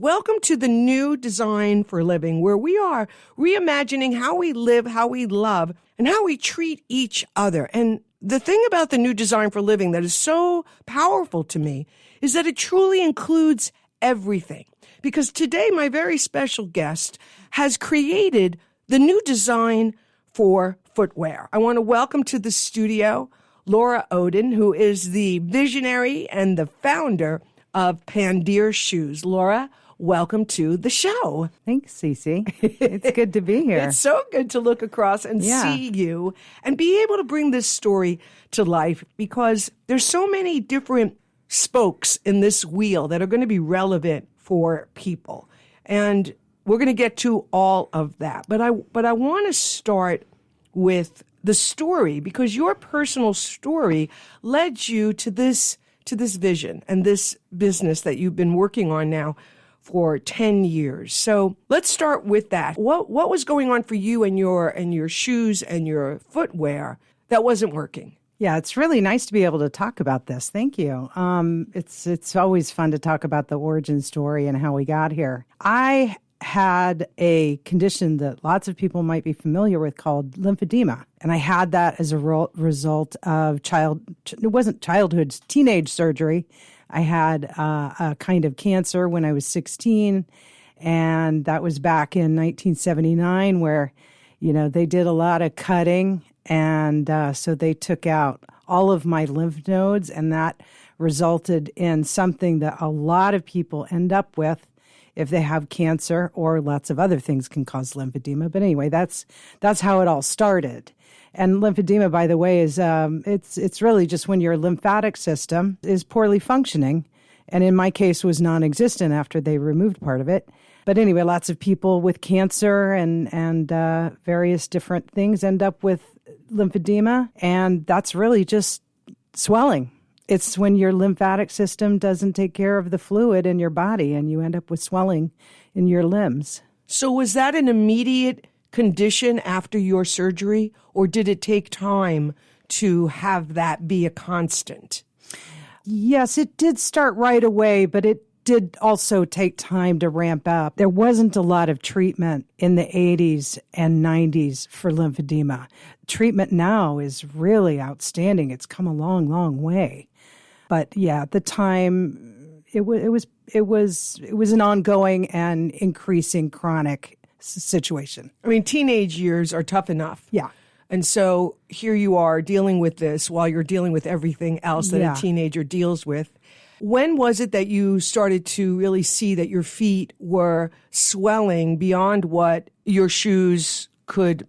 Welcome to the new Design for Living, where we are reimagining how we live, how we love, and how we treat each other. And the thing about the new Design for Living that is so powerful to me is that it truly includes everything. Because today, my very special guest has created the new design for footwear. I want to welcome to the studio Laura Oden, who is the visionary and the founder of Pandere shoes. Laura, welcome to the show. Thanks, Cece. It's good to be here. It's so good to look across and see you and be able to bring this story to life, because there's so many different spokes in this wheel that are going to be relevant for people. And we're going to get to all of that. But I want to start with the story, because your personal story led you to this vision and this business that you've been working on now for 10 years. So let's start with that. What was going on for you and your shoes and your footwear that wasn't working? Yeah, it's really nice to be able to talk about this. Thank you. It's always fun to talk about the origin story and how we got here. I had a condition that lots of people might be familiar with called lymphedema. And I had that as a result of it wasn't childhood, teenage surgery. I had a kind of cancer when I was 16. And that was back in 1979 where, they did a lot of cutting. And so they took out all of my lymph nodes, and that resulted in something that a lot of people end up with if they have cancer, or lots of other things can cause lymphedema. But anyway, that's how it all started. And lymphedema, by the way, is it's really just when your lymphatic system is poorly functioning, and in my case was non-existent after they removed part of it. But anyway, lots of people with cancer and various different things end up with lymphedema, and that's really just swelling. It's when your lymphatic system doesn't take care of the fluid in your body, and you end up with swelling in your limbs. So was that an immediate condition after your surgery, or did it take time to have that be a constant? Yes, it did start right away, but it did also take time to ramp up. There wasn't a lot of treatment in the 80s and 90s for lymphedema. Treatment now is really outstanding. It's come a long, long way. But yeah, at the time, it was an ongoing and increasing chronic situation. I mean, teenage years are tough enough. Yeah. And so here you are dealing with this while you're dealing with everything else that a teenager deals with. When was it that you started to really see that your feet were swelling beyond what your shoes could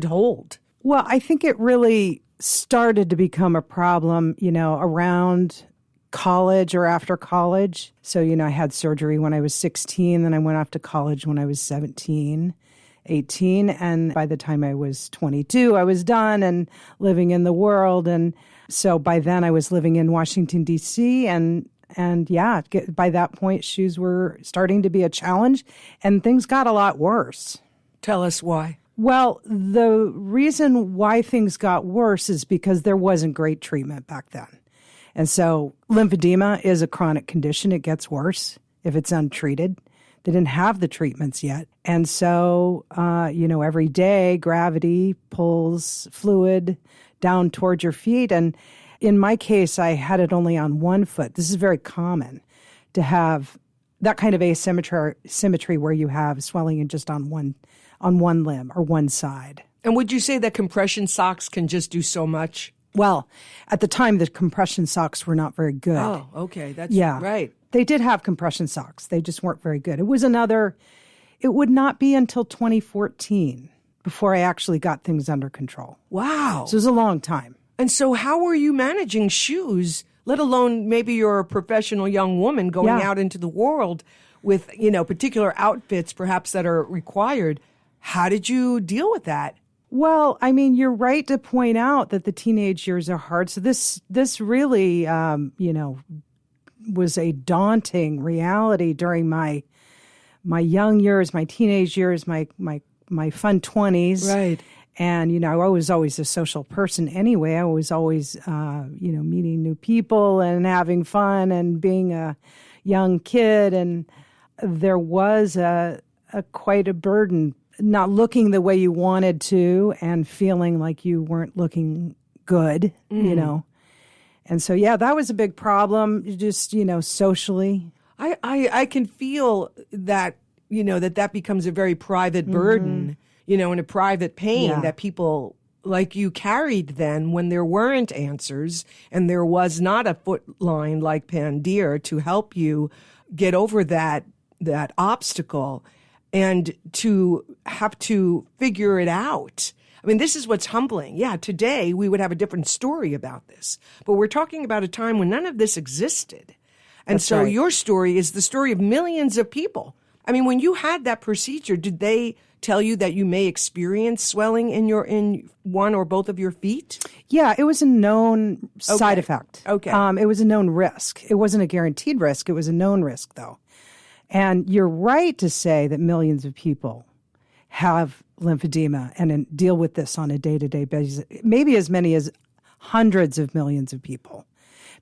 hold? Well, I think it really started to become a problem, around college or after college. So, I had surgery when I was 16, then I went off to college when I was 17, 18. And by the time I was 22, I was done and living in the world. And so by then I was living in Washington, D.C. And by that point, shoes were starting to be a challenge, and things got a lot worse. Tell us why. Well, the reason why things got worse is because there wasn't great treatment back then. And so lymphedema is a chronic condition. It gets worse if it's untreated. They didn't have the treatments yet. And so, every day gravity pulls fluid down toward your feet. And in my case, I had it only on one foot. This is very common to have that kind of asymmetry where you have swelling in just on one limb or one side. And would you say that compression socks can just do so much? Well, at the time, the compression socks were not very good. Oh, okay. That's right. They did have compression socks. They just weren't very good. It would not be until 2014 before I actually got things under control. Wow. So it was a long time. And so how were you managing shoes, let alone maybe you're a professional young woman going out into the world with, particular outfits perhaps that are required? How did you deal with that? Well, I mean, you're right to point out that the teenage years are hard. So this really, was a daunting reality during my young years, my teenage years, my fun 20s. Right. And, I was always a social person anyway. I was always, meeting new people and having fun and being a young kid. And there was a quite a burden, not looking the way you wanted to and feeling like you weren't looking good, you know. And so, yeah, that was a big problem, just, socially. I can feel that, that becomes a very private burden, and a private pain that people like you carried then when there weren't answers and there was not a foot line like Pandere to help you get over that obstacle and to have to figure it out. I mean, this is what's humbling. Yeah, today we would have a different story about this, but we're talking about a time when none of this existed. And That's so right. Your story is the story of millions of people. I mean, when you had that procedure, did they tell you that you may experience swelling in one or both of your feet? Yeah, it was a known side effect. Okay. It was a known risk. It wasn't a guaranteed risk. It was a known risk, though. And you're right to say that millions of people have lymphedema and deal with this on a day-to-day basis, maybe as many as hundreds of millions of people,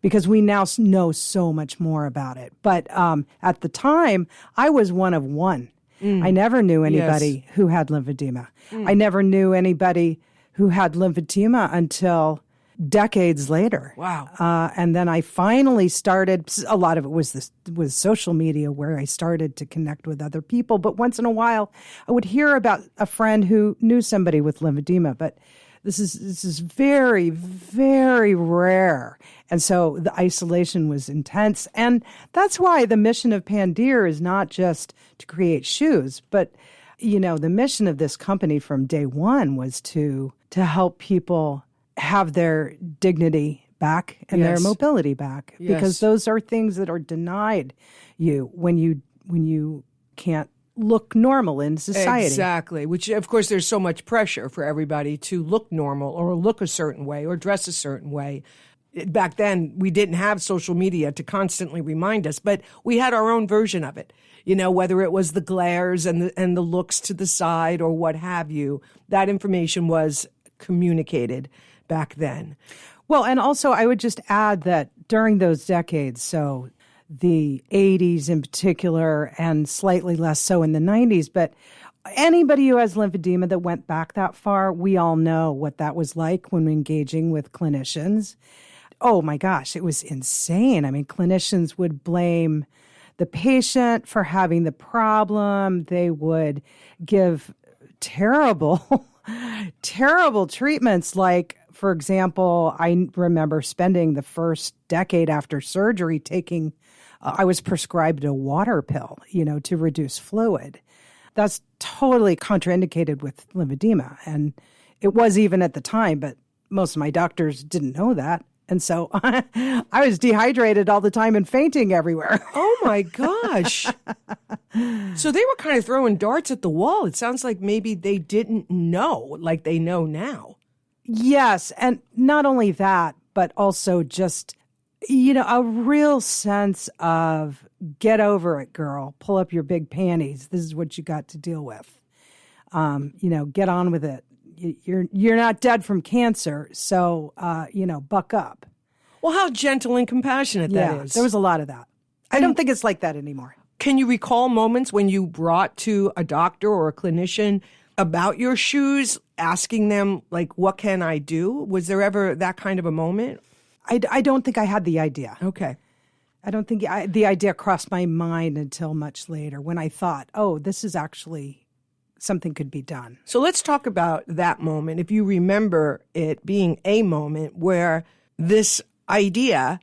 because we now know so much more about it. But at the time, I was one of one. I never knew anybody who had lymphedema. I never knew anybody who had lymphedema until decades later. Wow. And then I finally started, a lot of it was social media where I started to connect with other people. But once in a while, I would hear about a friend who knew somebody with lymphedema. But this is very, very rare. And so the isolation was intense. And that's why the mission of Pandere is not just to create shoes, but, the mission of this company from day one was to help people have their dignity back and their mobility back, because those are things that are denied you when you can't look normal in society. Exactly, which of course there's so much pressure for everybody to look normal or look a certain way or dress a certain way. Back then, we didn't have social media to constantly remind us, but we had our own version of it. Whether it was the glares and the looks to the side or what have you, that information was communicated back then. Well, and also I would just add that during those decades, so the 80s in particular and slightly less so in the 90s, but anybody who has lymphedema that went back that far, we all know what that was like when engaging with clinicians. Oh my gosh, it was insane. I mean, clinicians would blame the patient for having the problem. They would give terrible, terrible treatments. Like, for example, I remember spending the first decade after surgery I was prescribed a water pill, to reduce fluid. That's totally contraindicated with lymphedema. And it was even at the time, but most of my doctors didn't know that. And so I was dehydrated all the time and fainting everywhere. Oh, my gosh. So they were kind of throwing darts at the wall. It sounds like maybe they didn't know like they know now. Yes. And not only that, but also just, a real sense of get over it, girl. Pull up your big panties. This is what you got to deal with. Get on with it. You're not dead from cancer, so, buck up. Well, how gentle and compassionate that is. There was a lot of that. I don't think it's like that anymore. Can you recall moments when you brought to a doctor or a clinician about your shoes, asking them, like, what can I do? Was there ever that kind of a moment? I don't think I had the idea. Okay. I don't think the idea crossed my mind until much later when I thought, oh, this is actually something could be done. So let's talk about that moment. If you remember it being a moment where this idea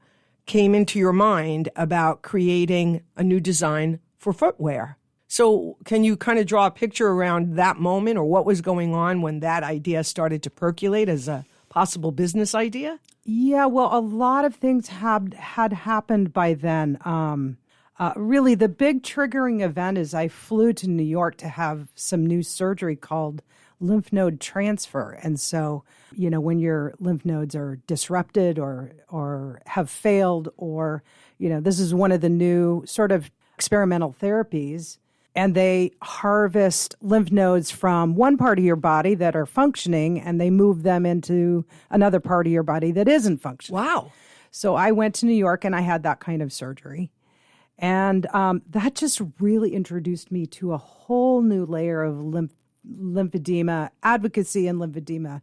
came into your mind about creating a new design for footwear. So can you kind of draw a picture around that moment or what was going on when that idea started to percolate as a possible business idea? Yeah, well, a lot of things had happened by then. Really, the big triggering event is I flew to New York to have some new surgery called lymph node transfer. And so, when your lymph nodes are disrupted or have failed, or, this is one of the new sort of experimental therapies, and they harvest lymph nodes from one part of your body that are functioning, and they move them into another part of your body that isn't functioning. Wow. So I went to New York and I had that kind of surgery. And that just really introduced me to a whole new layer of lymphedema advocacy and lymphedema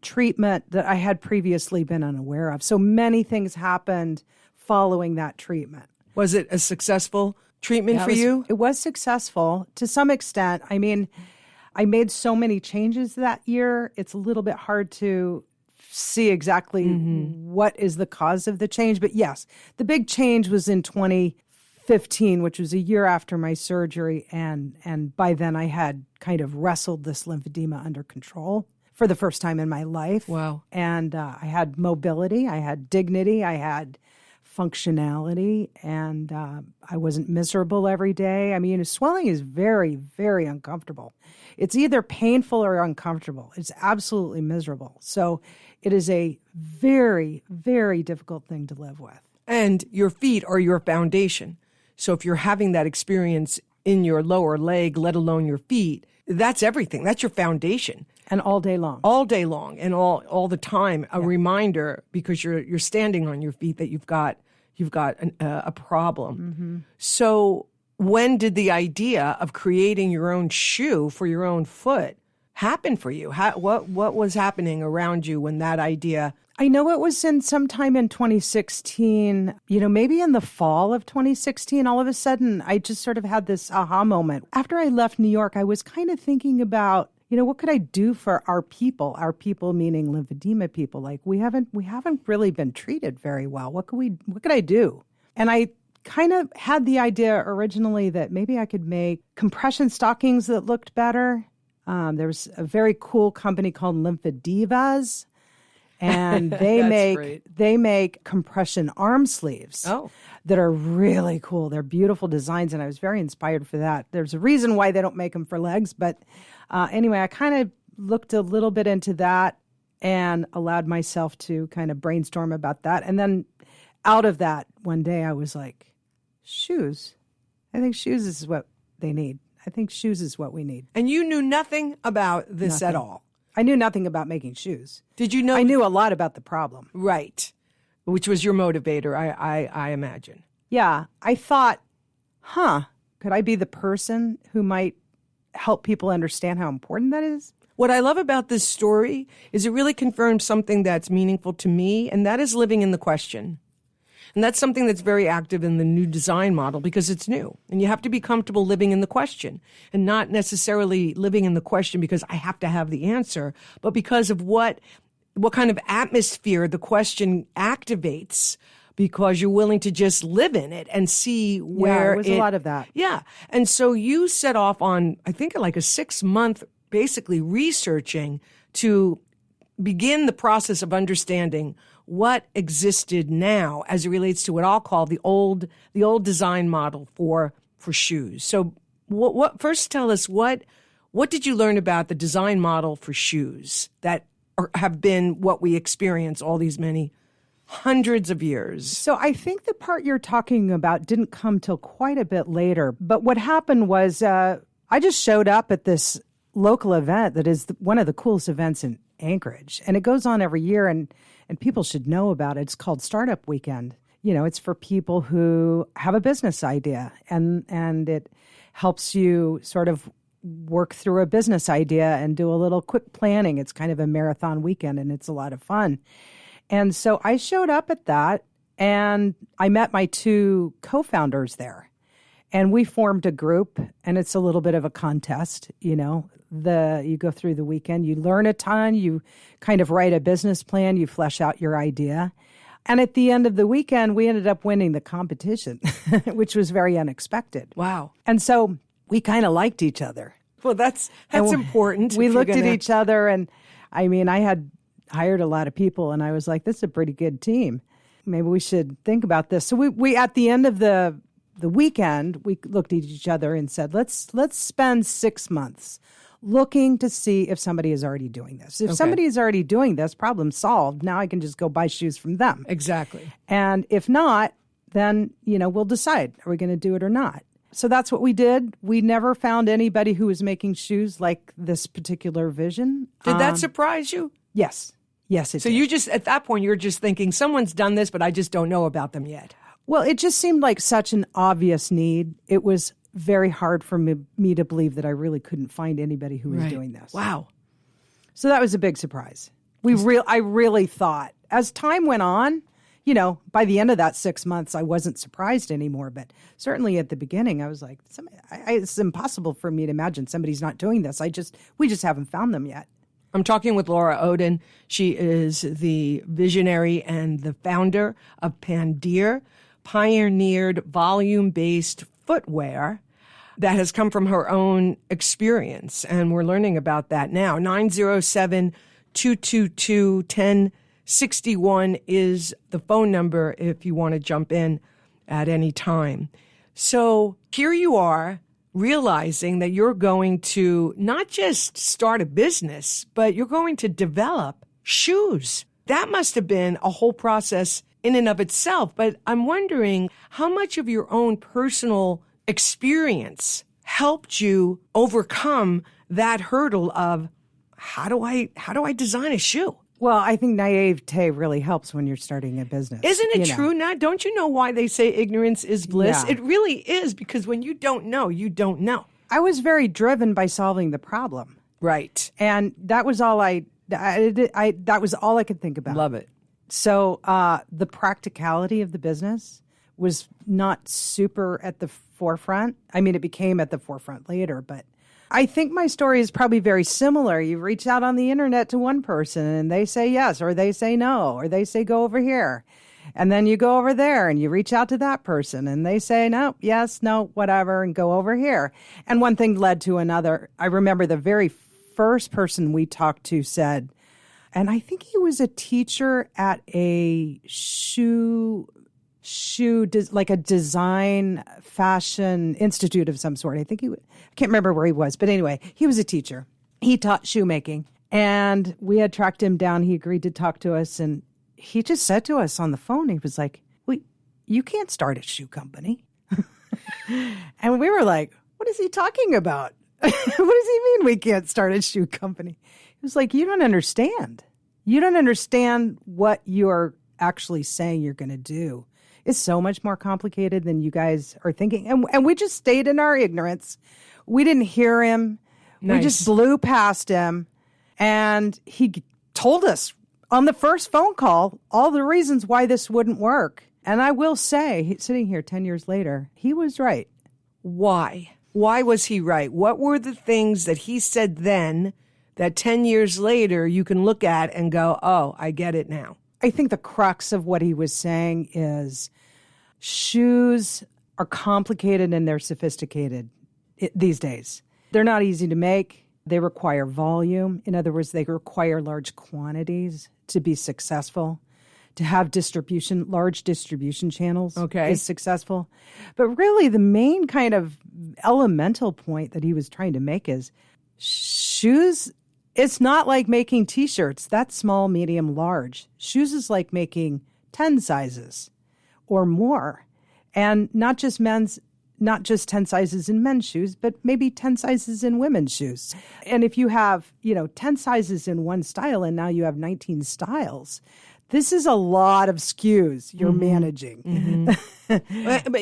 treatment that I had previously been unaware of. So many things happened following that treatment. Was it a successful treatment for you? It was successful to some extent. I mean, I made so many changes that year. It's a little bit hard to see exactly what is the cause of the change. But yes, the big change was in 2015, which was a year after my surgery. And by then I had kind of wrestled this lymphedema under control for the first time in my life. Wow. And I had mobility, I had dignity, I had functionality, and I wasn't miserable every day. I mean, swelling is very, very uncomfortable. It's either painful or uncomfortable. It's absolutely miserable. So it is a very, very difficult thing to live with. And your feet are your foundation. So if you're having that experience in your lower leg, let alone your feet, that's everything. That's your foundation. And all day long. All day long and all the time. A reminder, because you're standing on your feet, that you've got a problem. So when did the idea of creating your own shoe for your own foot happen for you? What was happening around you when that idea? I know it was sometime in 2016, maybe in the fall of 2016, all of a sudden, I just sort of had this aha moment. After I left New York, I was kind of thinking about, what could I do for our people meaning lymphedema people? Like we haven't really been treated very well. What could I do? And I kind of had the idea originally that maybe I could make compression stockings that looked better. There was a very cool company called Lymphedivas, and they make compression arm sleeves that are really cool. They're beautiful designs, and I was very inspired for that. There's a reason why they don't make them for legs, but anyway, I kind of looked a little bit into that and allowed myself to kind of brainstorm about that. And then out of that, one day I was like, shoes. I think shoes is what they need. I think shoes is what we need. And you knew nothing about this at all? I knew nothing about making shoes. Did you know? I knew a lot about the problem. Right. Which was your motivator, I imagine. Yeah. I thought, could I be the person who might help people understand how important that is? What I love about this story is it really confirms something that's meaningful to me, and that is living in the question. And that's something that's very active in the new design model because it's new. And you have to be comfortable living in the question and not necessarily living in the question because I have to have the answer, but because of what kind of atmosphere the question activates, because you're willing to just live in it and see where it was a lot of that. Yeah. And so you set off on, I think, like a 6-month basically researching to begin the process of understanding what existed now as it relates to what I'll call the old design model for shoes. So what first tell us what did you learn about the design model for shoes that have been what we experience all these many hundreds of years? So I think the part you're talking about didn't come till quite a bit later. But what happened was I just showed up at this local event that is one of the coolest events in Anchorage. And it goes on every year, and people should know about it. It's called Startup Weekend. It's for people who have a business idea, and it helps you sort of work through a business idea and do a little quick planning. It's kind of a marathon weekend, and it's a lot of fun. And so I showed up at that, and I met my 2 co-founders there. And we formed a group, and it's a little bit of a contest, you go through the weekend, you learn a ton, you kind of write a business plan, you flesh out your idea. And at the end of the weekend, we ended up winning the competition, which was very unexpected. Wow. And so we kind of liked each other. Well, that's important. We looked at each other, and I mean, I had hired a lot of people, and I was like, this is a pretty good team. Maybe we should think about this. So we at the end of the weekend, we looked at each other and said, let's spend 6 months looking to see if somebody is already doing this. If somebody is already doing this, problem solved. Now I can just go buy shoes from them. Exactly. And if not, then, we'll decide, are we going to do it or not? So that's what we did. We never found anybody who was making shoes like this particular vision. Did that surprise you? Yes. Yes, it So did. you just, at that point, you're just thinking, someone's done this, but I just don't know about them yet. Well, it just seemed like such an obvious need. It was very hard for me to believe that I really couldn't find anybody who was doing this. Wow. So that was a big surprise. I really thought, as time went on, by the end of that 6 months, I wasn't surprised anymore. But certainly at the beginning, I was like, it's impossible for me to imagine somebody's not doing this. We just haven't found them yet. I'm talking with Laura Oden. She is the visionary and the founder of Pandere, pioneered volume-based footwear that has come from her own experience. And we're learning about that now. 907-222-1061 is the phone number if you want to jump in at any time. So here you are realizing that you're going to not just start a business, but you're going to develop shoes. That must have been a whole process in and of itself. But I'm wondering how much of your own personal experience helped you overcome that hurdle of how do I design a shoe? Well, I think naivete really helps when you're starting a business. Isn't it true now? Don't you know why they say ignorance is bliss? Yeah. It really is, because when you don't know, you don't know. I was very driven by solving the problem. Right. And that was all that was all I could think about. Love it. So the practicality of the business was not super at the forefront. I mean, it became at the forefront later, but I think my story is probably very similar. You reach out on the internet to one person and they say yes, or they say no, or they say go over here. And then you go over there and you reach out to that person and they say no, yes, no, whatever, and go over here. And one thing led to another. I remember the very first person we talked to said, and I think he was a teacher at a like a design fashion institute of some sort. I can't remember where he was, but anyway, he was a teacher. He taught shoemaking, and we had tracked him down. He agreed to talk to us, and he just said to us on the phone, he was like, "Wait, you can't start a shoe company." And we were like, "What is he talking about? What does he mean we can't start a shoe company?" He was like, "You don't understand. You don't understand what you're actually saying you're going to do. It's so much more complicated than you guys are thinking." And we just stayed in our ignorance. We didn't hear him. Nice. We just blew past him. And he told us on the first phone call all the reasons why this wouldn't work. And I will say, sitting here 10 years later, he was right. Why? Why was he right? What were the things that he said then that 10 years later you can look at and go, oh, I get it now? I think the crux of what he was saying is shoes are complicated and they're sophisticated these days. They're not easy to make. They require volume. In other words, they require large quantities to be successful. To have large distribution channels is successful. But really the main kind of elemental point that he was trying to make is shoes, it's not like making T-shirts. That's small, medium, large. Shoes is like making 10 sizes or more. And not just 10 sizes in men's shoes, but maybe 10 sizes in women's shoes. And if you have, 10 sizes in one style and now you have 19 styles, this is a lot of SKUs you're managing. Mm-hmm. but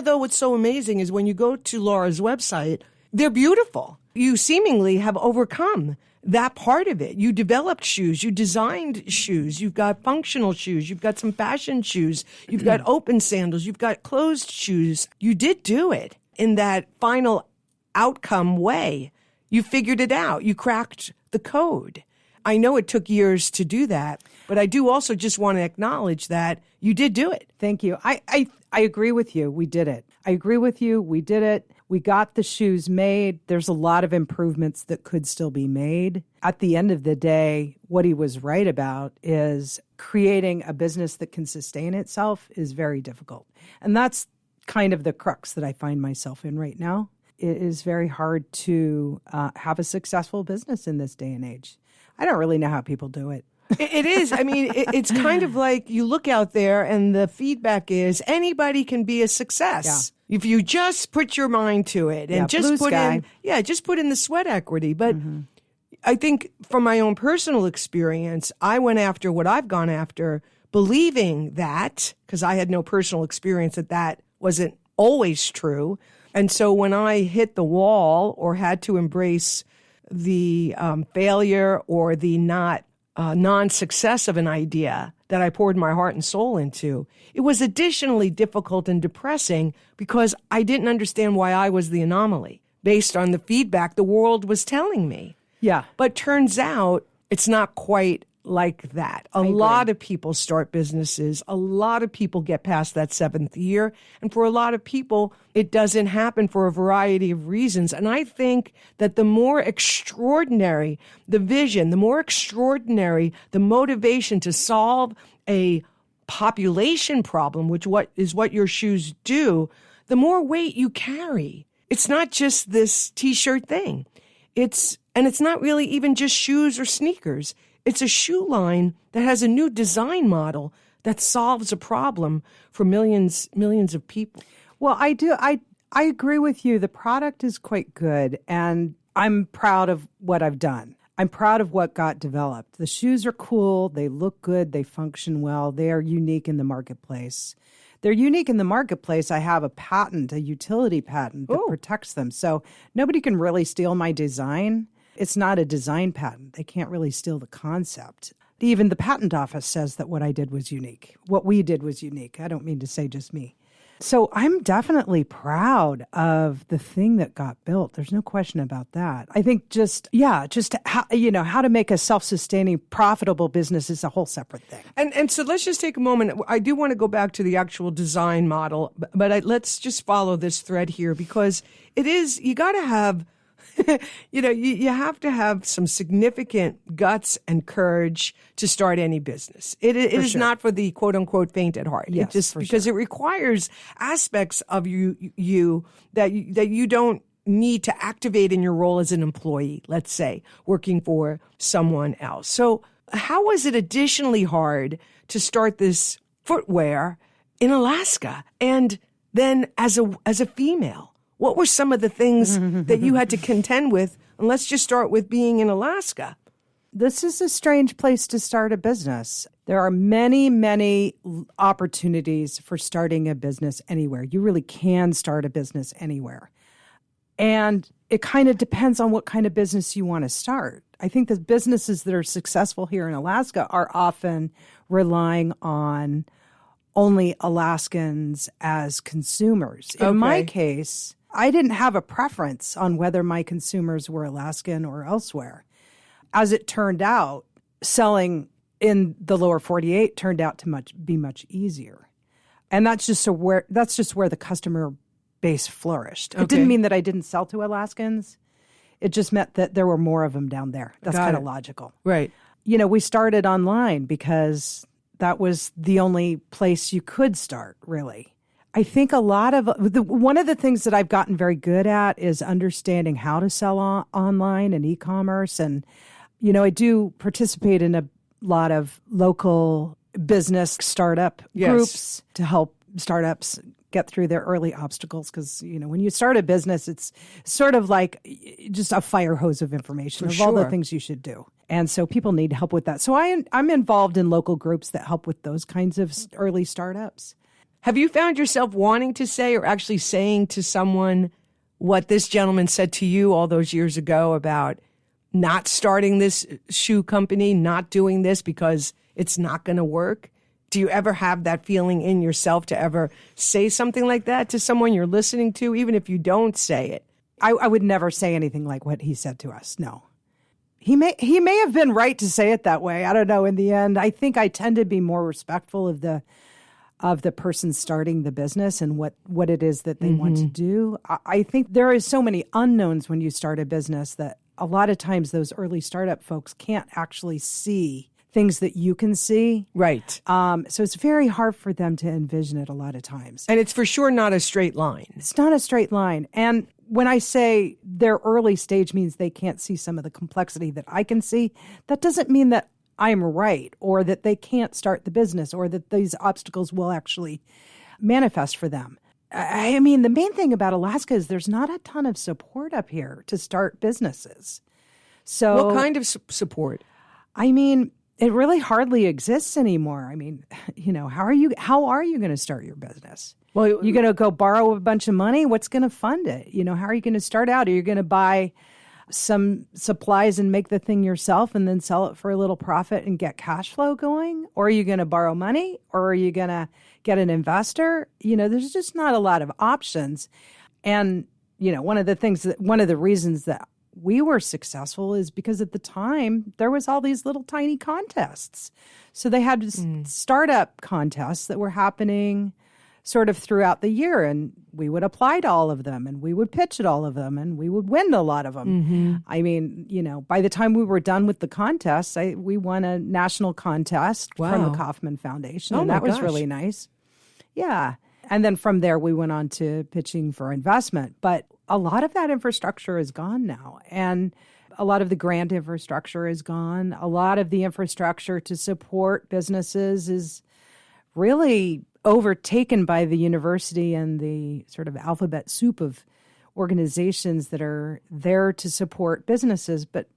though, what's so amazing is when you go to Laura's website, they're beautiful. You seemingly have overcome that part of it. You developed shoes, you designed shoes, you've got functional shoes, you've got some fashion shoes, you've got open sandals, you've got closed shoes. You did do it in that final outcome way. You figured it out. You cracked the code. I know it took years to do that, but I do also just want to acknowledge that you did do it. Thank you. I agree with you. We did it. I agree with you. We did it. We got the shoes made. There's a lot of improvements that could still be made. At the end of the day, what he was right about is creating a business that can sustain itself is very difficult. And that's kind of the crux that I find myself in right now. It is very hard to have a successful business in this day and age. I don't really know how people do it. It is. I mean, it's kind of like you look out there and the feedback is anybody can be a success. Yeah. If you just put your mind to it and just put in the sweat equity. But I think from my own personal experience, I went after what I've gone after believing that, because I had no personal experience that wasn't always true. And so when I hit the wall or had to embrace the failure or the non-success of an idea that I poured my heart and soul into, it was additionally difficult and depressing because I didn't understand why I was the anomaly based on the feedback the world was telling me. Yeah. But turns out it's not quite like that. A lot of people start businesses. A lot of people get past that 7th year. And for a lot of people, it doesn't happen for a variety of reasons. And I think that the more extraordinary the vision, the more extraordinary the motivation to solve a population problem, which is what your shoes do, the more weight you carry. It's not just this T-shirt thing. It's not really even just shoes or sneakers. It's a shoe line that has a new design model that solves a problem for millions of people. Well, I agree with you. The product is quite good, and I'm proud of what I've done. I'm proud of what got developed. The shoes are cool. They look good. They function well. They are unique in the marketplace. They're unique in the marketplace. I have a patent, a utility patent that protects them. So nobody can really steal my design. It's not a design patent. They can't really steal the concept. Even the patent office says that what I did was unique. What we did was unique. I don't mean to say just me. So I'm definitely proud of the thing that got built. There's no question about that. I think just how to make a self-sustaining, profitable business is a whole separate thing. And so let's just take a moment. I do want to go back to the actual design model, but let's just follow this thread here because you got to have, you have to have some significant guts and courage to start any business. It is not for the quote unquote faint at heart. Yes, It requires aspects of you that you don't need to activate in your role as an employee, let's say, working for someone else. So how was it additionally hard to start this footwear in Alaska and then as a female? What were some of the things that you had to contend with? And let's just start with being in Alaska. This is a strange place to start a business. There are many, many opportunities for starting a business anywhere. You really can start a business anywhere. And it kind of depends on what kind of business you want to start. I think the businesses that are successful here in Alaska are often relying on only Alaskans as consumers. In my case, I didn't have a preference on whether my consumers were Alaskan or elsewhere. As it turned out, selling in the lower 48 turned out to be much easier. And that's just where the customer base flourished. It didn't mean that I didn't sell to Alaskans. It just meant that there were more of them down there. That's kind of logical. Right. We started online because that was the only place you could start, really. I think one of the things that I've gotten very good at is understanding how to sell online and e-commerce. And, I do participate in a lot of local business startup groups to help startups get through their early obstacles. Because, when you start a business, it's sort of like just a fire hose of information all the things you should do. And so people need help with that. So I'm involved in local groups that help with those kinds of early startups. Have you found yourself wanting to say or actually saying to someone what this gentleman said to you all those years ago about not starting this shoe company, not doing this because it's not going to work? Do you ever have that feeling in yourself to ever say something like that to someone you're listening to, even if you don't say it? I would never say anything like what he said to us, no. He may have been right to say it that way. I don't know. In the end, I think I tend to be more respectful of the person starting the business and what it is that they want to do. I think there is so many unknowns when you start a business that a lot of times those early startup folks can't actually see things that you can see. Right. So it's very hard for them to envision it a lot of times. And it's for sure not a straight line. It's not a straight line. And when I say their early stage means they can't see some of the complexity that I can see, that doesn't mean that I'm right or that they can't start the business or that these obstacles will actually manifest for them. I mean, the main thing about Alaska is there's not a ton of support up here to start businesses. So what kind of support? I mean, it really hardly exists anymore. I mean, how are you going to start your business? Well, you're going to go borrow a bunch of money? What's going to fund it? How are you going to start out? Are you going to buy some supplies and make the thing yourself and then sell it for a little profit and get cash flow going? Or are you going to borrow money? Or are you going to get an investor? There's just not a lot of options. And, one of the reasons that we were successful is because at the time there was all these little tiny contests. So they had startup contests that were happening sort of throughout the year, and we would apply to all of them, and we would pitch at all of them, and we would win a lot of them. Mm-hmm. I mean, by the time we were done with the contests, we won a national contest from the Kauffman Foundation, and that was really nice. Yeah. And then from there, we went on to pitching for investment. But a lot of that infrastructure is gone now, and a lot of the grant infrastructure is gone. A lot of the infrastructure to support businesses is really overtaken by the university and the sort of alphabet soup of organizations that are there to support businesses, but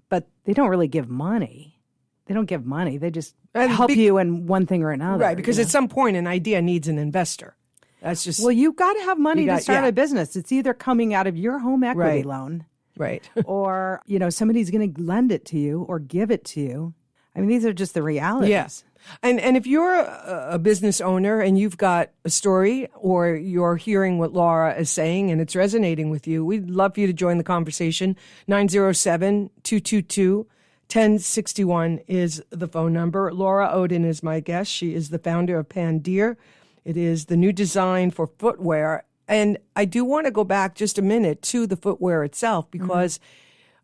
they don't really give money. They don't give money. They just help you in one thing or another. Right, because at some point an idea needs an investor. That's just... Well, you've got to have money to start a business. It's either coming out of your home equity loan. Right. Or, somebody's going to lend it to you or give it to you. I mean, these are just the realities. Yes. And if you're a business owner and you've got a story or you're hearing what Laura is saying and it's resonating with you, we'd love for you to join the conversation. 907-222-1061 is the phone number. Laura Oden is my guest. She is the founder of Pandere. It is the new design for footwear. And I do want to go back just a minute to the footwear itself because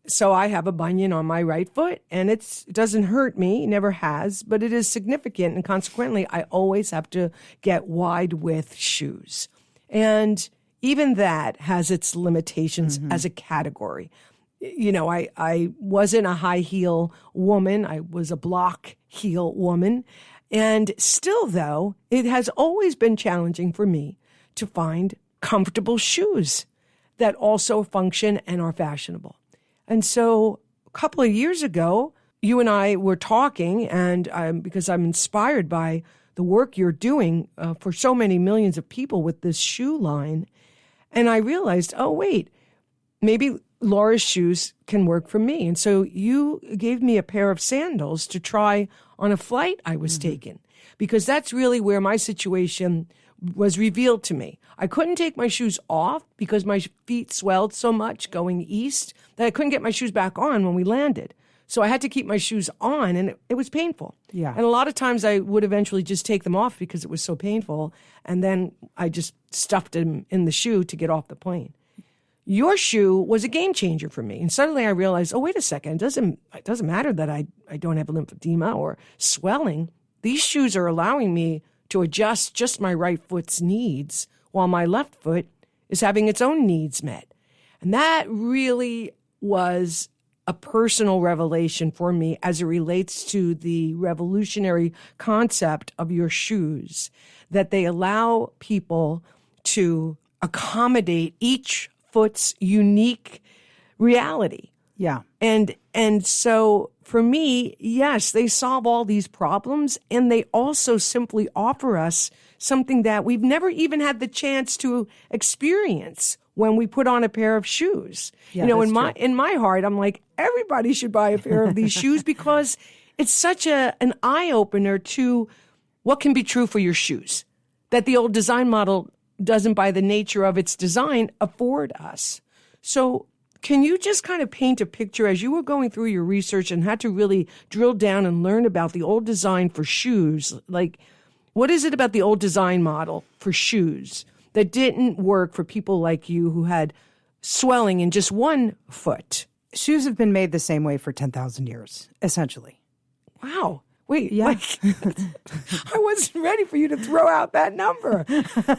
so I have a bunion on my right foot, and it doesn't hurt me, never has, but it is significant, and consequently, I always have to get wide-width shoes. And even that has its limitations as a category. I wasn't a high-heel woman. I was a block-heel woman. And still, though, it has always been challenging for me to find comfortable shoes that also function and are fashionable. And so a couple of years ago, you and I were talking, and because I'm inspired by the work you're doing for so many millions of people with this shoe line, and I realized, oh, wait, maybe Laura's shoes can work for me. And so you gave me a pair of sandals to try on a flight I was taking, because that's really where my situation was revealed to me. I couldn't take my shoes off because my feet swelled so much going east that I couldn't get my shoes back on when we landed. So I had to keep my shoes on, and it was painful. Yeah. And a lot of times I would eventually just take them off because it was so painful, and then I just stuffed them in the shoe to get off the plane. Your shoe was a game changer for me. And suddenly I realized, oh, wait a second, it doesn't matter that I don't have lymphedema or swelling. These shoes are allowing me to adjust just my right foot's needs while my left foot is having its own needs met. And that really was a personal revelation for me as it relates to the revolutionary concept of your shoes, that they allow people to accommodate each foot's unique reality. Yeah. And so for me, yes, they solve all these problems, and they also simply offer us something that we've never even had the chance to experience when we put on a pair of shoes. Yeah, in my heart, I'm like, everybody should buy a pair of these shoes because it's such an eye-opener to what can be true for your shoes that the old design model doesn't, by the nature of its design, afford us. So can you just kind of paint a picture as you were going through your research and had to really drill down and learn about the old design for shoes? Like, what is it about the old design model for shoes that didn't work for people like you who had swelling in just one foot? Shoes have been made the same way for 10,000 years, essentially. Wow. Wait, yeah. I wasn't ready for you to throw out that number.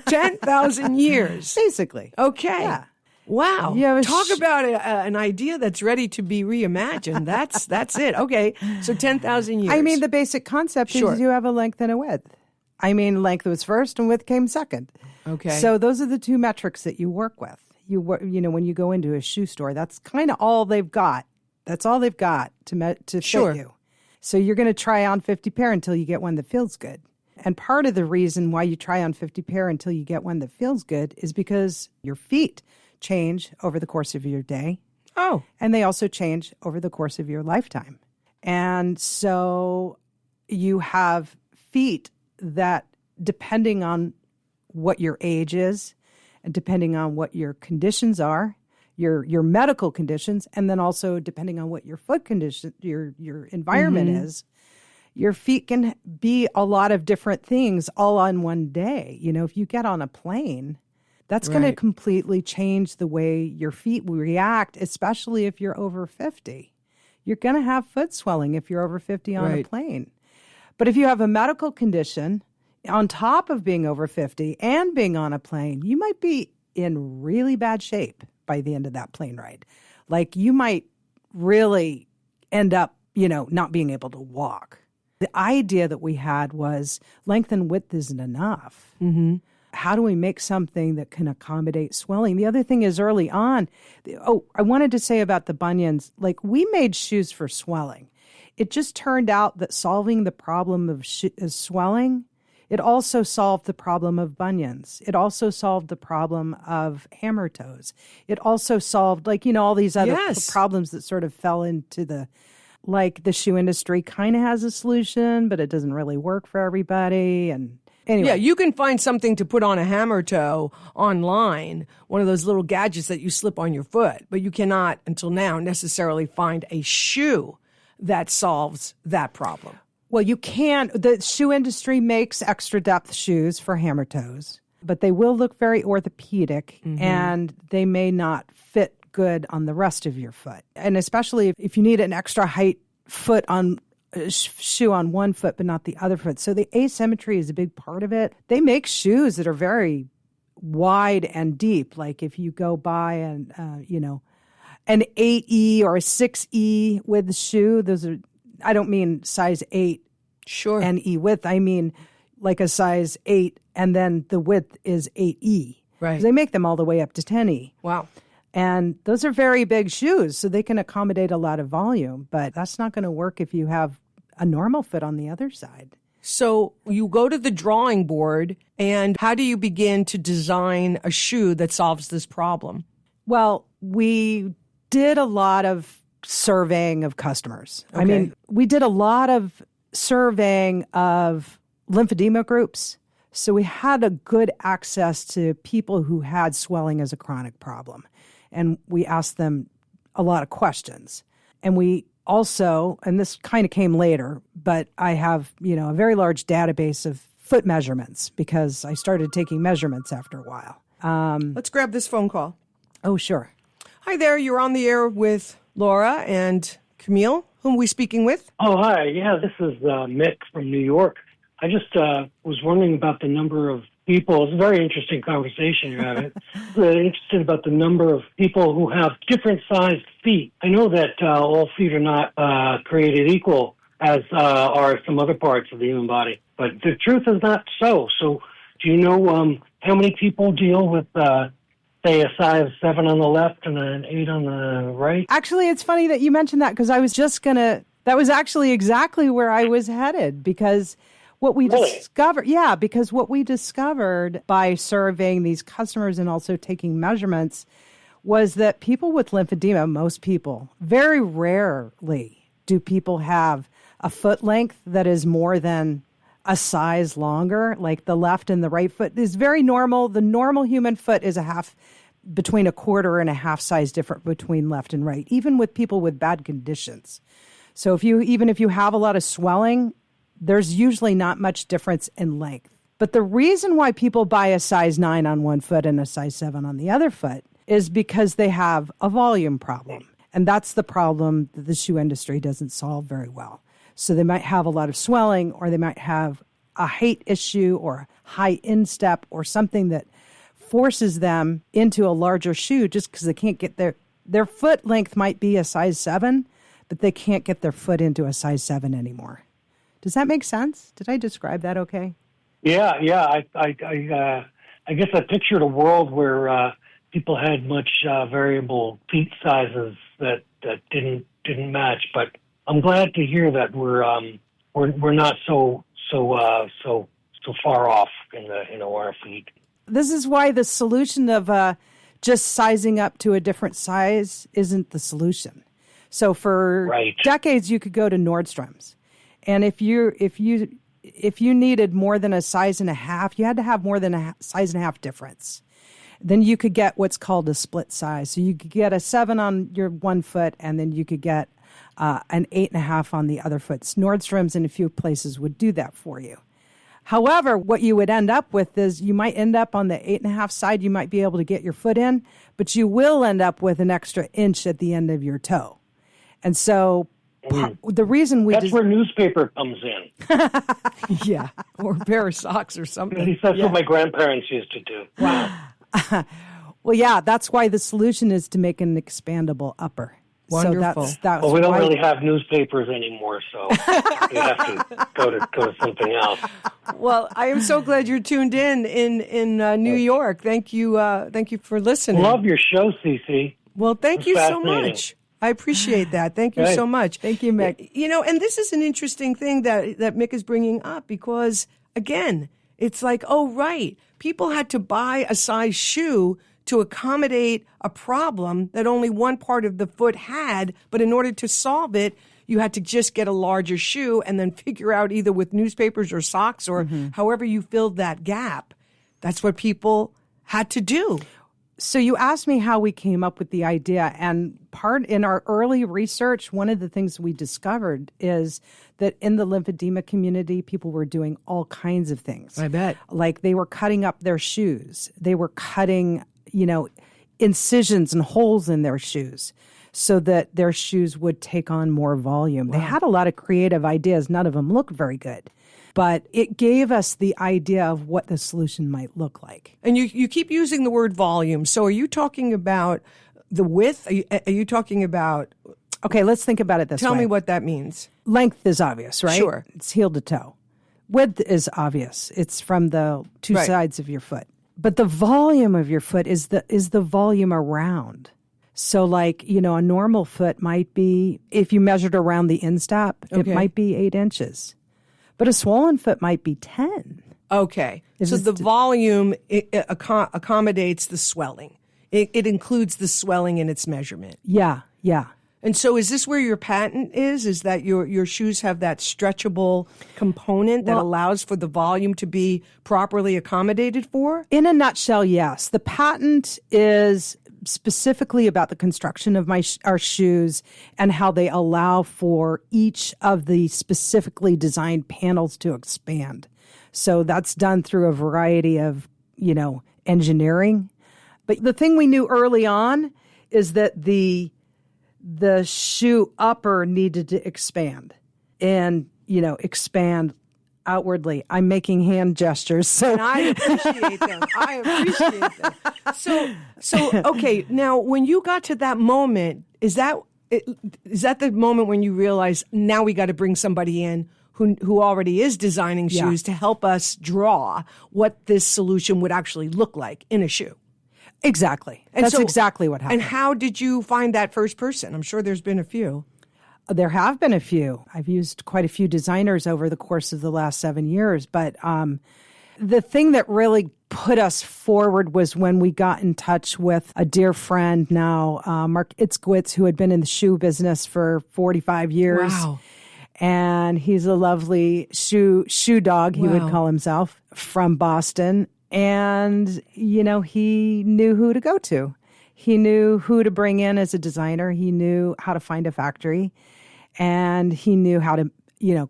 10,000 years. Basically. Okay. Yeah. Wow. Talk about an idea that's ready to be reimagined. That's it. Okay. So 10,000 years. I mean, the basic concept is you have a length and a width. I mean, length was first and width came second. Okay. So those are the two metrics that you work with. When you go into a shoe store, that's kind of all they've got. That's all they've got to fit you. So you're going to try on 50 pair until you get one that feels good. And part of the reason why you try on 50 pair until you get one that feels good is because your feet change over the course of your day. Oh. And they also change over the course of your lifetime. And so you have feet that, depending on what your age is and depending on what your conditions are, your medical conditions, and then also depending on what your foot condition, your environment is, your feet can be a lot of different things all on one day. You know, if you get on a plane, that's going to completely change the way your feet react, especially if you're over 50. You're going to have foot swelling if you're over 50 on a plane. But if you have a medical condition on top of being over 50 and being on a plane, you might be in really bad shape by the end of that plane ride. Like, you might really end up, not being able to walk. The idea that we had was length and width isn't enough. Mm-hmm. How do we make something that can accommodate swelling? The other thing is, early on, I wanted to say about the bunions, like, we made shoes for swelling. It just turned out that solving the problem of swelling, it also solved the problem of bunions. It also solved the problem of hammer toes. It also solved, all these other problems that sort of fell into the shoe industry kind of has a solution, but it doesn't really work for everybody. And anyway. Yeah, you can find something to put on a hammer toe online, one of those little gadgets that you slip on your foot, but you cannot, until now, necessarily find a shoe that solves that problem. Well, you can. The shoe industry makes extra depth shoes for hammer toes, but they will look very orthopedic, and they may not fit good on the rest of your foot. And especially if you need an extra height foot on shoe on one foot but not the other foot. So the asymmetry is a big part of it. They make shoes that are very wide and deep. Like, if you go buy an 8E or a 6E with the shoe, those are, I don't mean size 8 and E width. I mean like a size 8 and then the width is 8E. Right. They make them all the way up to 10E. Wow. And those are very big shoes, so they can accommodate a lot of volume. But that's not going to work if you have a normal foot on the other side. So you go to the drawing board, and how do you begin to design a shoe that solves this problem? Well, we did a lot of surveying of customers. Okay. I mean, we did a lot of surveying of lymphedema groups. So we had a good access to people who had swelling as a chronic problem. And we asked them a lot of questions. And we also, and this kind of came later, but I have, a very large database of foot measurements because I started taking measurements after a while. Let's grab this phone call. Oh, sure. Hi there. You're on the air with Laura and Camille. Whom are we speaking with? Oh, hi. Yeah, this is Mick from New York. I just was wondering about the number of people. It's a very interesting conversation you're having. Really interested about the number of people who have different sized feet. I know that all feet are not created equal, as are some other parts of the human body. But the truth is not so. So do you know how many people deal with, say, a size 7 on the left and an 8 on the right? Actually, it's funny that you mentioned that, because I was just going to, that was actually exactly where I was headed, because what we discovered, because what we discovered by surveying these customers and also taking measurements was that people with lymphedema, most people, very rarely do people have a foot length that is more than a size longer. Like, the left and the right foot is very normal. The normal human foot is between a quarter and a half size different between left and right, even with people with bad conditions. So if you have a lot of swelling, there's usually not much difference in length. But the reason why people buy a size 9 on one foot and a size 7 on the other foot is because they have a volume problem. And that's the problem that the shoe industry doesn't solve very well. So they might have a lot of swelling, or they might have a height issue or high instep or something that forces them into a larger shoe just because they can't get their foot length might be a size 7, but they can't get their foot into a size 7 anymore. Does that make sense? Did I describe that okay? Yeah. I guess I pictured a world where people had much variable feet sizes that didn't match. But I'm glad to hear that we're not so far off in our feet. This is why the solution of just sizing up to a different size isn't the solution. So for decades, you could go to Nordstrom's, and if you needed more than a size and a half, you had to have more than a size and a half difference. Then you could get what's called a split size. So you could get a 7 on your one foot, and then you could get an 8.5 on the other foot. Nordstrom's in a few places would do that for you. However, what you would end up with is you might end up on the 8.5 side. You might be able to get your foot in, but you will end up with an extra inch at the end of your toe. And so the reason that's where newspaper comes in. Yeah, or a pair of socks or something. At least that's what my grandparents used to do. Wow. Well, yeah, that's why the solution is to make an expandable upper. Wonderful. So we don't really have newspapers anymore, so we have to go to something else. Well, I am so glad you're tuned in New York. Thank you for listening. Love your show, Cece. Well, thank you so much. I appreciate that. Thank you so much. Thank you, Mick. You know, and this is an interesting thing that Mick is bringing up because, again, it's like, oh, right, people had to buy a size shoe to accommodate a problem that only one part of the foot had, but in order to solve it, you had to just get a larger shoe and then figure out either with newspapers or socks or however you filled that gap. That's what people had to do. So you asked me how we came up with the idea, and part in our early research, one of the things we discovered is that in the lymphedema community, people were doing all kinds of things. I bet. Like they were cutting up their shoes. They were cutting, incisions and holes in their shoes so that their shoes would take on more volume. Wow. They had a lot of creative ideas. None of them looked very good. But it gave us the idea of what the solution might look like. And you keep using the word volume. So are you talking about the width? Are you talking about... Okay, let's think about it this way. Tell me what that means. Length is obvious, right? Sure. It's heel to toe. Width is obvious. It's from the two sides of your foot. But the volume of your foot is the volume around. So like, a normal foot might be, if you measured around the instep, it might be 8 inches. But a swollen foot might be 10. Okay. So the volume accommodates the swelling. It includes the swelling in its measurement. Yeah. And so is this where your patent is? Is that your shoes have that stretchable component that allows for the volume to be properly accommodated for? In a nutshell, yes. The patent is specifically about the construction of our shoes and how they allow for each of the specifically designed panels to expand. So that's done through a variety of, engineering. But the thing we knew early on is that the shoe upper needed to expand and, expand outwardly. I'm making hand gestures. So and I appreciate them. So okay. Now, when you got to that moment, is that the moment when you realize now we got to bring somebody in who already is designing shoes to help us draw what this solution would actually look like in a shoe? Exactly. That's exactly what happened. And how did you find that first person? I'm sure there's been a few. There have been a few. I've used quite a few designers over the course of the last 7 years. But the thing that really put us forward was when we got in touch with a dear friend now, Mark Itzkowitz, who had been in the shoe business for 45 years. Wow. And he's a lovely shoe dog, he would call himself, from Boston. And, he knew who to go to. He knew who to bring in as a designer. He knew how to find a factory. And he knew how to,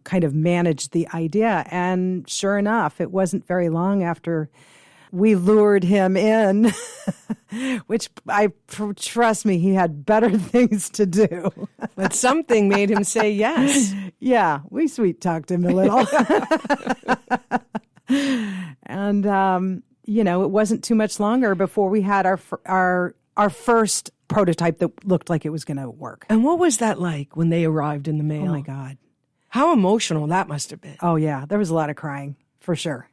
kind of manage the idea. And sure enough, it wasn't very long after we lured him in, which trust me, he had better things to do. But something made him say yes. Yeah, we sweet talked him a little. And, it wasn't too much longer before we had our first prototype that looked like it was going to work. And what was that like when they arrived in the mail? Oh, my God. How emotional that must have been. Oh, yeah. There was a lot of crying, for sure.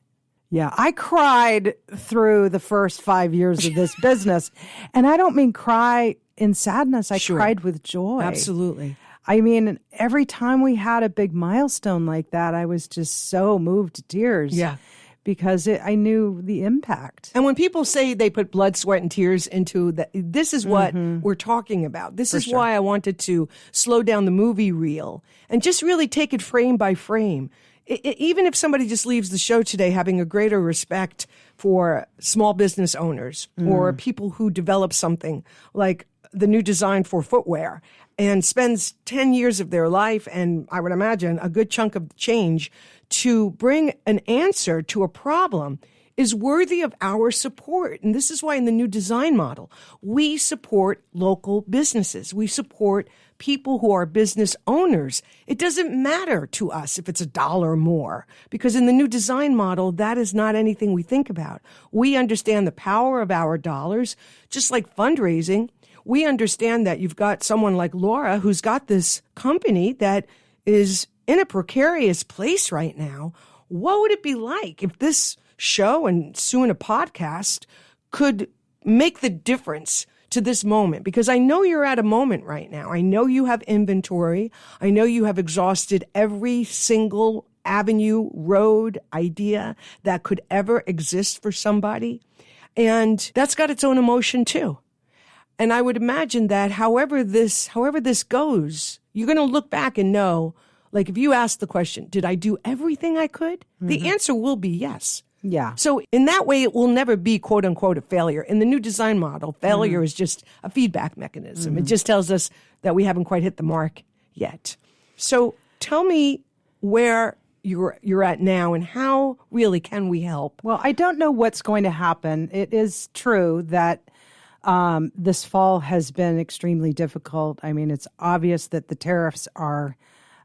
Yeah. I cried through the first 5 years of this business. And I don't mean cry in sadness. I cried with joy. Absolutely. I mean, every time we had a big milestone like that, I was just so moved to tears. Yeah. Because I knew the impact. And when people say they put blood, sweat, and tears into that, this is what we're talking about. This is why I wanted to slow down the movie reel and just really take it frame by frame. Even if somebody just leaves the show today having a greater respect for small business owners or people who develop something like the new design for footwear and spends 10 years of their life and I would imagine a good chunk of change to bring an answer to a problem is worthy of our support. And this is why in the new design model, we support local businesses. We support people who are business owners. It doesn't matter to us if it's $1 more, because in the new design model, that is not anything we think about. We understand the power of our dollars, just like fundraising. We understand that you've got someone like Laura who's got this company that is in a precarious place right now. What would it be like if this show and soon a podcast could make the difference to this moment? Because I know you're at a moment right now. I know you have inventory. I know you have exhausted every single avenue, road, idea that could ever exist for somebody. And that's got its own emotion too. And I would imagine that however this goes, you're going to look back and know, like if you ask the question, did I do everything I could? The answer will be yes. Yeah. So in that way, it will never be, quote unquote, a failure. In the new design model, failure is just a feedback mechanism. It just tells us that we haven't quite hit the mark yet. So tell me where you're at now and how really can we help? Well, I don't know what's going to happen. It is true that this fall has been extremely difficult. I mean, it's obvious that the tariffs are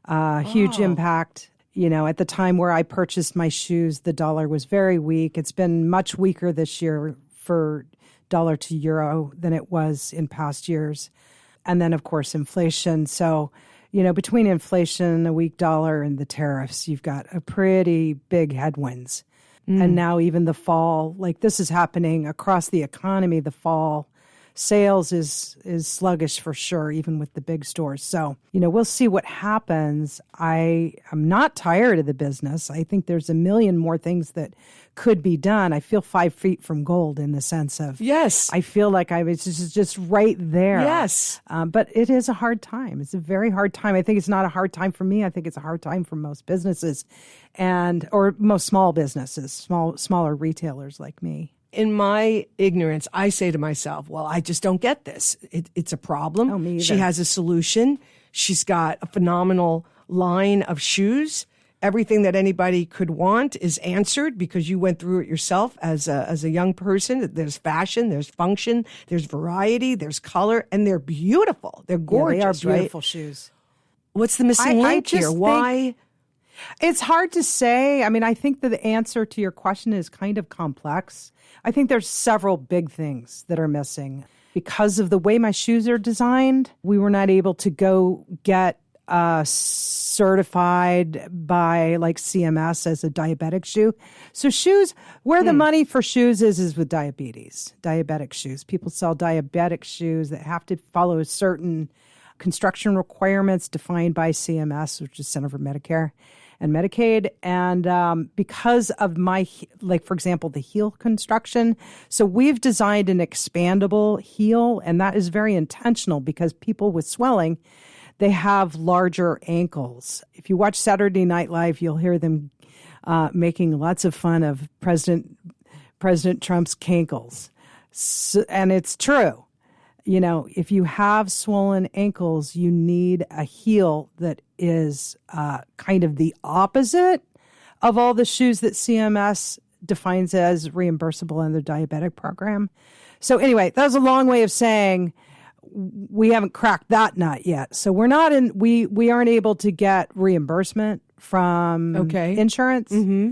a huge impact. You know, at the time where I purchased my shoes, the dollar was very weak. It's been much weaker this year for dollar to euro than it was in past years. And then, of course, inflation. So, you know, between inflation, a weak dollar, and the tariffs, you've got a pretty big headwinds. And now even the fall, like this is happening across the economy, the fall sales is sluggish for sure, even with the big stores. So, you know, we'll see what happens. I am not tired of the business. I think there's a million more things that could be done. I feel 5 feet from gold in the sense of, yes, I feel like I was just right there. Yes. But it is a hard time. It's a very hard time. I think it's not a hard time for me. I think it's a hard time for most businesses or most small businesses, smaller retailers like me. In my ignorance, I say to myself, well, I just don't get this. It's a problem. Oh, me either. She has a solution. She's got a phenomenal line of shoes. Everything that anybody could want is answered because you went through it yourself as a young person. There's fashion, there's function, there's variety, there's color, and they're beautiful. They're gorgeous, they are beautiful right? shoes. What's the missing link here? Why? It's hard to say. I mean, I think that the answer to your question is kind of complex. I think there's several big things that are missing. Because of the way my shoes are designed, we were not able to go get certified by like CMS as a diabetic shoe. So shoes, where the money for shoes is with diabetic shoes. People sell diabetic shoes that have to follow certain construction requirements defined by CMS, which is Center for Medicare and Medicaid. And because of my, like, for example, the heel construction. So we've designed an expandable heel, and that is very intentional because people with swelling, they have larger ankles. If you watch Saturday Night Live, you'll hear them making lots of fun of President Trump's cankles. So, and it's true. You know, if you have swollen ankles, you need a heel that is kind of the opposite of all the shoes that CMS defines as reimbursable in their diabetic program. So anyway, that was a long way of saying we haven't cracked that nut yet. So we're not we aren't able to get reimbursement from insurance. Mm-hmm.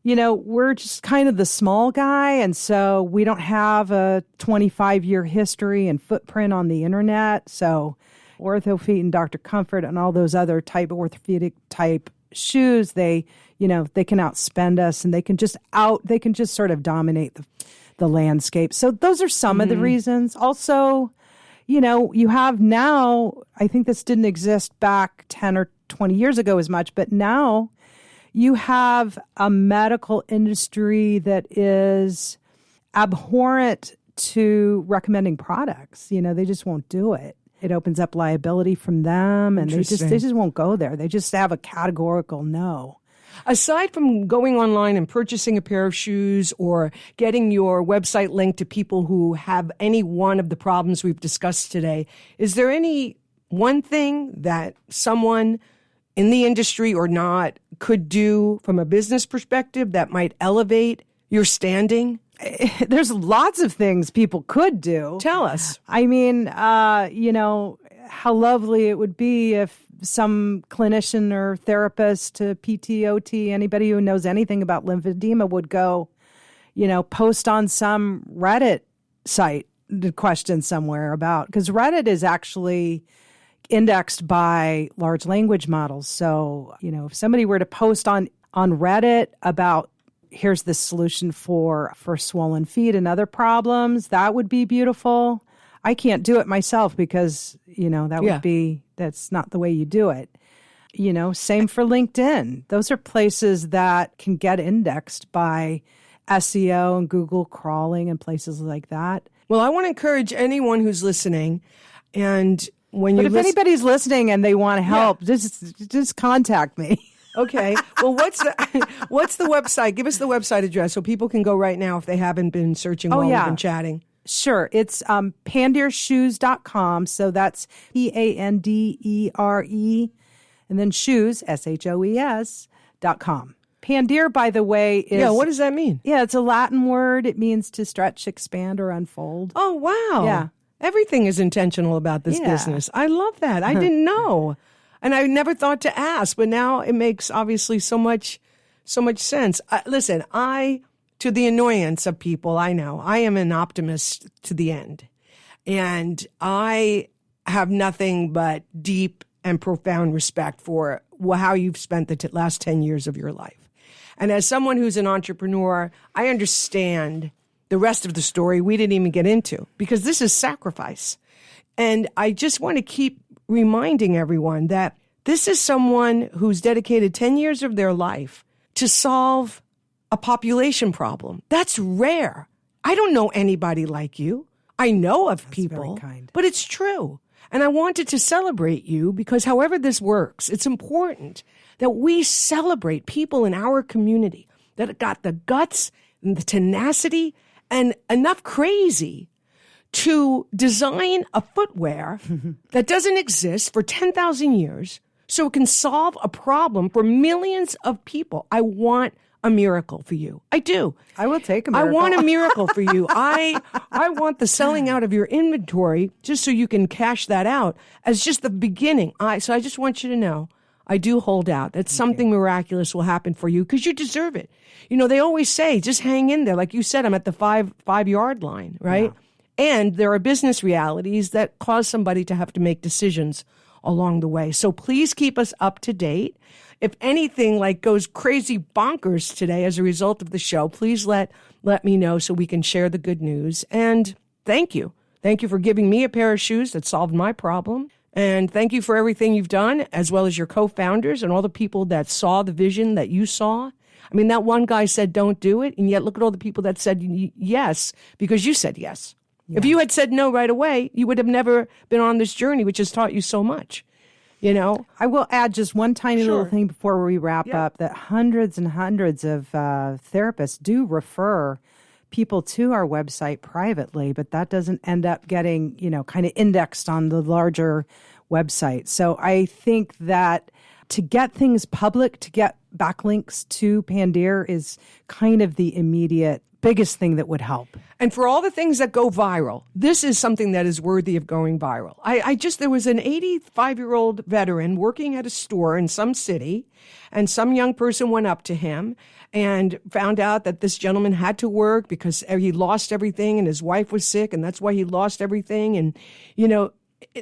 You know, we're just kind of the small guy, and so we don't have a 25-year history and footprint on the internet. So OrthoFeet and Dr. Comfort and all those other type orthopedic type shoes, they can outspend us, and they can just sort of dominate the landscape. So those are some of the reasons. Also, you have now, I think this didn't exist back 10 or 20 years ago as much, but now you have a medical industry that is abhorrent to recommending products. They just won't do it. It opens up liability from them, and they just won't go there. They just have a categorical no. Aside from going online and purchasing a pair of shoes or getting your website linked to people who have any one of the problems we've discussed today, is there any one thing that someone in the industry or not could do from a business perspective that might elevate your standing? There's lots of things people could do. Tell us. I mean, how lovely it would be if some clinician or therapist to PT, OT, anybody who knows anything about lymphedema would go, post on some Reddit site the question somewhere about, because Reddit is actually indexed by large language models. So, if somebody were to post on Reddit about here's the solution for swollen feet and other problems, that would be beautiful. I can't do it myself because, that's not the way you do it. Same for LinkedIn. Those are places that can get indexed by SEO and Google crawling and places like that. Well, I want to encourage anyone who's listening, and if anybody's listening and they want to help, just contact me. Okay. Well, what's the website? Give us the website address so people can go right now if they haven't been searching while we've been chatting. Sure. It's pandereshoes.com. So that's PANDERE and then shoes, SHOES.com. Pandere, by the way, is... Yeah, what does that mean? Yeah, it's a Latin word. It means to stretch, expand, or unfold. Oh, wow. Yeah. Everything is intentional about this business. I love that. I didn't know. And I never thought to ask, but now it makes obviously so much sense. Listen, to the annoyance of people, I know, I am an optimist to the end. And I have nothing but deep and profound respect for how you've spent the last 10 years of your life. And as someone who's an entrepreneur, I understand the rest of the story we didn't even get into because this is sacrifice. And I just want to keep reminding everyone that this is someone who's dedicated 10 years of their life to solve a population problem. That's rare. I don't know anybody like you. I know of people, very kind. But it's true. And I wanted to celebrate you because however this works, it's important that we celebrate people in our community that got the guts and the tenacity and enough crazy to design a footwear that doesn't exist for 10,000 years so it can solve a problem for millions of people. I want a miracle for you. I do. I will take a miracle. I want a miracle for you. I want the selling out of your inventory just so you can cash that out as just the beginning. So I just want you to know I do hold out that something miraculous will happen for you because you deserve it. They always say, just hang in there. Like you said, I'm at the five-yard line, right? Yeah. And there are business realities that cause somebody to have to make decisions along the way. So please keep us up to date. If anything goes crazy bonkers today as a result of the show, please let me know so we can share the good news. And thank you. Thank you for giving me a pair of shoes that solved my problem. And thank you for everything you've done, as well as your co-founders and all the people that saw the vision that you saw. I mean, that one guy said, don't do it. And yet look at all the people that said yes, because you said yes. Yeah. If you had said no right away, you would have never been on this journey, which has taught you so much. I will add just one tiny little thing before we wrap up, that hundreds and hundreds of therapists do refer people to our website privately, but that doesn't end up getting, kind of indexed on the larger website. So I think that to get things public, to get backlinks to Pandere is kind of the immediate biggest thing that would help. And for all the things that go viral, this is something that is worthy of going viral. There was an 85-year-old veteran working at a store in some city, and some young person went up to him and found out that this gentleman had to work because he lost everything and his wife was sick, and that's why he lost everything. And,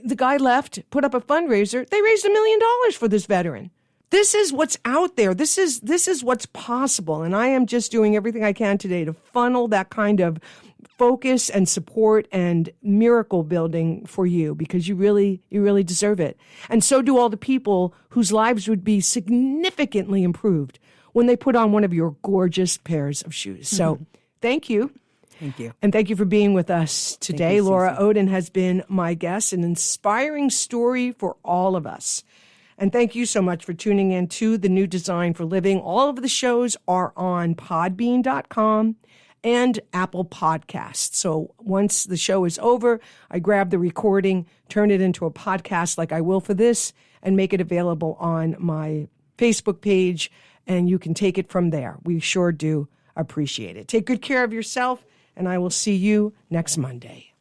the guy left, put up a fundraiser. They raised $1 million for this veteran. this is what's out there. This is what's possible. And I am just doing everything I can today to funnel that kind of focus and support and miracle building for you, because you really deserve it. And so do all the people whose lives would be significantly improved when they put on one of your gorgeous pairs of shoes. So thank you. Thank you. And thank you for being with us today. You, Laura Cece. Oden has been my guest, an inspiring story for all of us. And thank you so much for tuning in to The New Design for Living. All of the shows are on podbean.com and Apple Podcasts. So once the show is over, I grab the recording, turn it into a podcast like I will for this, and make it available on my Facebook page, and you can take it from there. We sure do appreciate it. Take good care of yourself, and I will see you next Monday.